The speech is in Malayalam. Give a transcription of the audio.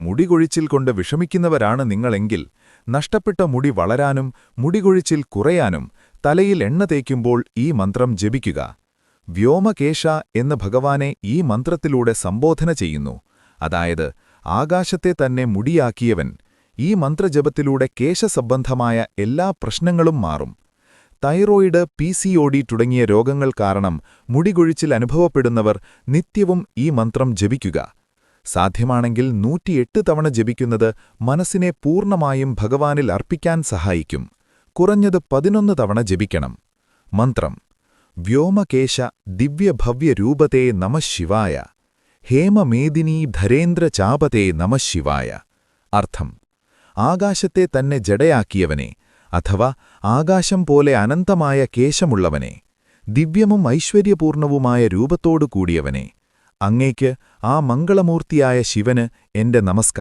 മുടികൊഴിച്ചിൽ കൊണ്ട് വിഷമിക്കുന്നവരാണ് നിങ്ങളെങ്കിൽ നഷ്ടപ്പെട്ട മുടി വളരാനും മുടികൊഴിച്ചിൽ കുറയാനും തലയിൽ എണ്ണ തേക്കുമ്പോൾ ഈ മന്ത്രം ജപിക്കുക. വ്യോമകേശ എന്ന ഭഗവാനെ ഈ മന്ത്രത്തിലൂടെ സംബോധന ചെയ്യുന്നു. അതായത് ആകാശത്തെ തന്നെ മുടിയാക്കിയവൻ. ഈ മന്ത്രജപത്തിലൂടെ കേശസംബന്ധമായ എല്ലാ പ്രശ്നങ്ങളും മാറും. തൈറോയിഡ്, PCOD തുടങ്ങിയ രോഗങ്ങൾ കാരണം മുടികൊഴിച്ചിൽ അനുഭവപ്പെടുന്നവർ നിത്യവും ഈ മന്ത്രം ജപിക്കുക. സാധ്യമാണെങ്കിൽ 108 തവണ ജപിക്കുന്നത് മനസ്സിനെ പൂർണ്ണമായും ഭഗവാനിൽ അർപ്പിക്കാൻ സഹായിക്കും. കുറഞ്ഞത് 11 തവണ ജപിക്കണം. മന്ത്രം: വ്യോമകേശ ദിവ്യഭവ്യരൂപതേ നമഃ ശിവായ. ഹേമമേദിനീ ധരേന്ദ്രചാപതേ നമഃ ശിവായ. അർത്ഥം: ആകാശത്തെ തന്നെ ജഡയാക്കിയവനെ, അഥവാ ആകാശം പോലെ അനന്തമായ കേശമുള്ളവനെ, ദിവ്യവും ഐശ്വര്യപൂർണവുമായ രൂപത്തോടു കൂടിയവനെ, അങ്ങേക്ക് ആ മംഗളമൂർത്തിയായ ശിവന് എന്റെ നമസ്കാരം.